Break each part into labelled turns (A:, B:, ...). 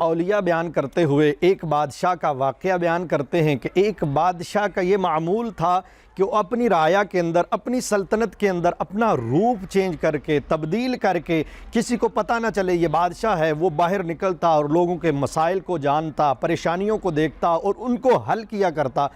A: اولیاء بیان کرتے ہوئے ایک بادشاہ کا واقعہ بیان کرتے ہیں کہ ایک بادشاہ کا یہ معمول تھا کہ وہ اپنی رعایا کے اندر، اپنی سلطنت کے اندر اپنا روپ چینج کر کے، تبدیل کر کے، کسی کو پتہ نہ چلے یہ بادشاہ ہے، وہ باہر نکلتا اور لوگوں کے مسائل کو جانتا، پریشانیوں کو دیکھتا اور ان کو حل کیا کرتا۔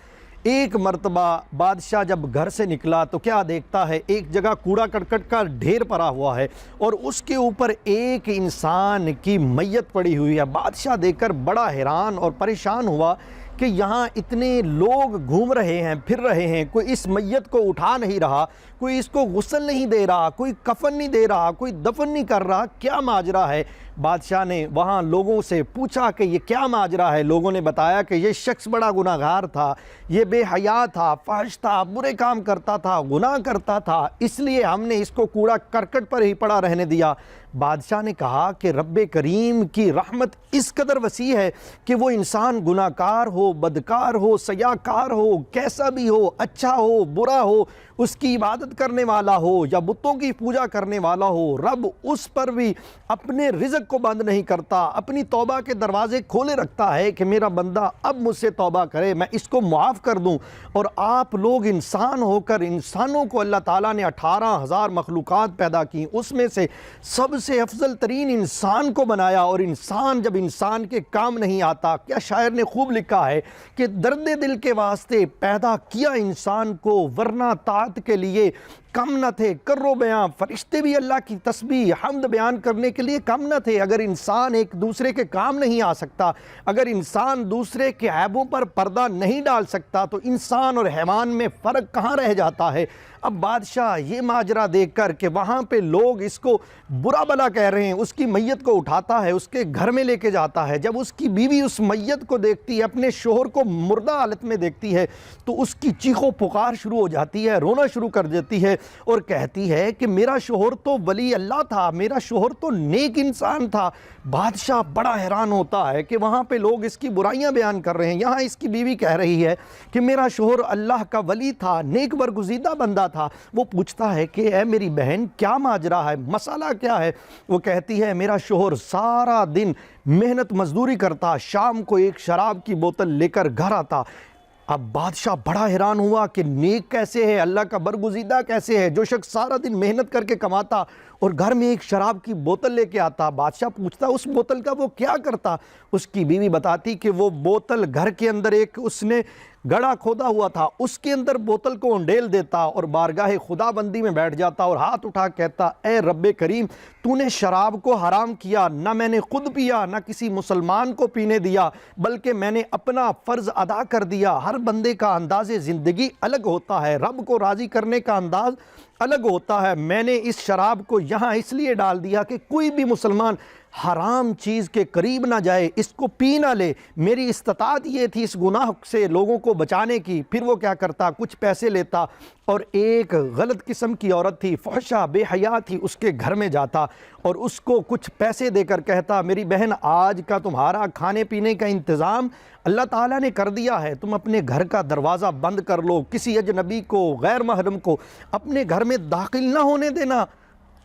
A: ایک مرتبہ بادشاہ جب گھر سے نکلا تو کیا دیکھتا ہے، ایک جگہ کوڑا کرکٹ کا ڈھیر پڑا ہوا ہے اور اس کے اوپر ایک انسان کی میت پڑی ہوئی ہے۔ بادشاہ دیکھ کر بڑا حیران اور پریشان ہوا کہ یہاں اتنے لوگ گھوم رہے ہیں، پھر رہے ہیں، کوئی اس میت کو اٹھا نہیں رہا، کوئی اس کو غسل نہیں دے رہا، کوئی کفن نہیں دے رہا، کوئی دفن نہیں کر رہا، کیا ماجرا ہے؟ بادشاہ نے وہاں لوگوں سے پوچھا کہ یہ کیا ماجرا ہے۔ لوگوں نے بتایا کہ یہ شخص بڑا گناہگار تھا، یہ بے حیا تھا، فحش تھا، برے کام کرتا تھا، گناہ کرتا تھا، اس لیے ہم نے اس کو کوڑا کرکٹ پر ہی پڑا رہنے دیا۔ بادشاہ نے کہا کہ رب کریم کی رحمت اس قدر وسیع ہے کہ وہ انسان گناہ کار ہو، بدکار ہو، سیاکار ہو، کیسا بھی ہو، اچھا ہو، برا ہو، اس کی عبادت کرنے والا ہو یا بتوں کی پوجا کرنے والا ہو، رب اس پر بھی اپنے رزق کو بند نہیں کرتا، اپنی توبہ کے دروازے کھولے رکھتا ہے کہ میرا بندہ اب مجھ سے توبہ کرے، میں اس کو معاف کر دوں۔ اور آپ لوگ انسان ہو کر، انسانوں کو اللہ تعالیٰ نے 18,000 مخلوقات پیدا کی، اس میں سے سب سے افضل ترین انسان کو بنایا، اور انسان جب انسان کے کام نہیں آتا، کیا شاعر نے خوب لکھا ہے کہ درد دل کے واسطے پیدا کیا انسان کو، ورنہ طاعت کے لیے کم نہ تھے۔ کرو بیاں، فرشتے بھی اللہ کی تسبیح حمد بیان کرنے کے لیے کم نہ تھے۔ اگر انسان ایک دوسرے کے کام نہیں آ سکتا، اگر انسان دوسرے کے عیبوں پر پردہ نہیں ڈال سکتا، تو انسان اور حیوان میں فرق کہاں رہ جاتا ہے؟ اب بادشاہ یہ ماجرا دیکھ کر کہ وہاں پہ لوگ اس کو برا بلا کہہ رہے ہیں، اس کی میت کو اٹھاتا ہے، اس کے گھر میں لے کے جاتا ہے۔ جب اس کی بیوی اس میت کو دیکھتی ہے، اپنے شوہر کو مردہ حالت میں دیکھتی ہے، تو اس کی چیخ و پکار شروع ہو جاتی ہے، رونا شروع کر دیتی ہے اور کہتی ہے کہ میرا شوہر تو ولی اللہ تھا، میرا شوہر تو نیک انسان تھا۔ بادشاہ بڑا حیران ہوتا ہے کہ وہاں پہ لوگ اس کی برائیاں بیان کر رہے ہیں، یہاں اس کی بیوی کہہ رہی ہے کہ میرا شوہر اللہ کا ولی تھا، نیک برگزیدہ بندہ تھا۔ وہ پوچھتا ہے کہ اے میری بہن کیا ماجرا ہے، مسئلہ کیا ہے؟ وہ کہتی ہے میرا شوہر سارا دن محنت مزدوری کرتا، شام کو ایک شراب کی بوتل لے کر گھر آتا۔ اب بادشاہ بڑا حیران ہوا کہ نیک کیسے ہے، اللہ کا برگزیدہ کیسے ہے، جو شخص سارا دن محنت کر کے کماتا اور گھر میں ایک شراب کی بوتل لے کے آتا۔ بادشاہ پوچھتا اس بوتل کا وہ کیا کرتا؟ اس کی بیوی بتاتی کہ وہ بوتل گھر کے اندر ایک اس نے گڑھا کھودا ہوا تھا، اس کے اندر بوتل کو انڈیل دیتا اور بارگاہ خدا بندی میں بیٹھ جاتا اور ہاتھ اٹھا کہتا اے رب کریم، تو نے شراب کو حرام کیا، نہ میں نے خود پیا، نہ کسی مسلمان کو پینے دیا، بلکہ میں نے اپنا فرض ادا کر دیا۔ ہر بندے کا انداز زندگی الگ ہوتا ہے، رب کو راضی کرنے کا انداز الگ ہوتا ہے۔ میں نے اس شراب کو یہاں اس لیے ڈال دیا کہ کوئی بھی مسلمان حرام چیز کے قریب نہ جائے، اس کو پی نہ لے۔ میری استطاعت یہ تھی اس گناہ سے لوگوں کو بچانے کی۔ پھر وہ کیا کرتا، کچھ پیسے لیتا اور ایک غلط قسم کی عورت تھی، فحشہ بے حیا تھی، اس کے گھر میں جاتا اور اس کو کچھ پیسے دے کر کہتا میری بہن آج کا تمہارا کھانے پینے کا انتظام اللہ تعالیٰ نے کر دیا ہے، تم اپنے گھر کا دروازہ بند کر لو، کسی اجنبی کو، غیر محرم کو اپنے گھر میں داخل نہ ہونے دینا۔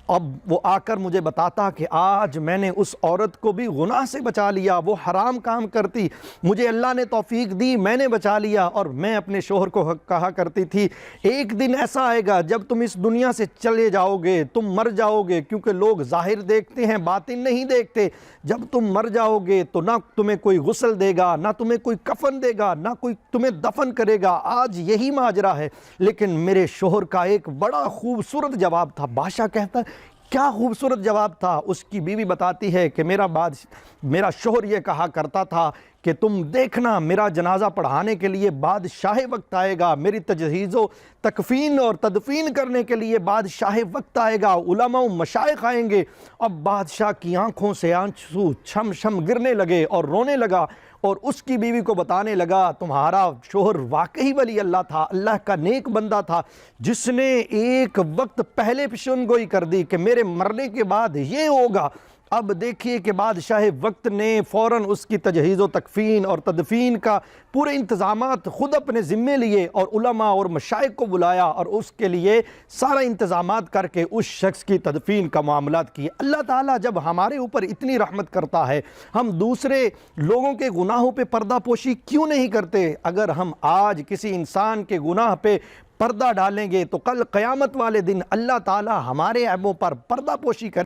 A: اب وہ آ کر مجھے بتاتا کہ آج میں نے اس عورت کو بھی گناہ سے بچا لیا، وہ حرام کام کرتی، مجھے اللہ نے توفیق دی، میں نے بچا لیا۔ اور میں اپنے شوہر کو کہا کرتی تھی ایک دن ایسا آئے گا جب تم اس دنیا سے چلے جاؤ گے، تم مر جاؤ گے، کیونکہ لوگ ظاہر دیکھتے ہیں باطن نہیں دیکھتے۔ جب تم مر جاؤ گے تو نہ تمہیں کوئی غسل دے گا، نہ تمہیں کوئی کفن دے گا، نہ کوئی تمہیں دفن کرے گا۔ آج یہی ماجرا ہے۔ لیکن میرے شوہر کا ایک بڑا خوبصورت جواب تھا۔ بادشاہ کہتا ہے کیا خوبصورت جواب تھا؟ اس کی بیوی بتاتی ہے کہ میرا شوہر یہ کہا کرتا تھا کہ تم دیکھنا میرا جنازہ پڑھانے کے لیے بادشاہ وقت آئے گا، میری تجہیز و تکفین اور تدفین کرنے کے لیے بادشاہ وقت آئے گا، علماء و مشائخ آئیں گے۔ اب بادشاہ کی آنکھوں سے آنسو چھم چھم گرنے لگے اور رونے لگا اور اس کی بیوی کو بتانے لگا تمہارا شوہر واقعی ولی اللہ تھا، اللہ کا نیک بندہ تھا، جس نے ایک وقت پہلے پیشن گوئی کر دی کہ میرے مرنے کے بعد یہ ہوگا۔ اب دیکھیے کہ بادشاہ وقت نے فوراً اس کی تجہیز و تکفین اور تدفین کا پورے انتظامات خود اپنے ذمے لیے اور علماء اور مشائخ کو بلایا اور اس کے لیے سارا انتظامات کر کے اس شخص کی تدفین کا معاملات کیے۔ اللہ تعالیٰ جب ہمارے اوپر اتنی رحمت کرتا ہے، ہم دوسرے لوگوں کے گناہوں پہ پردہ پوشی کیوں نہیں کرتے؟ اگر ہم آج کسی انسان کے گناہ پہ پردہ ڈالیں گے تو کل قیامت والے دن اللہ تعالیٰ ہمارے عیبوں پر پردہ پوشی کرے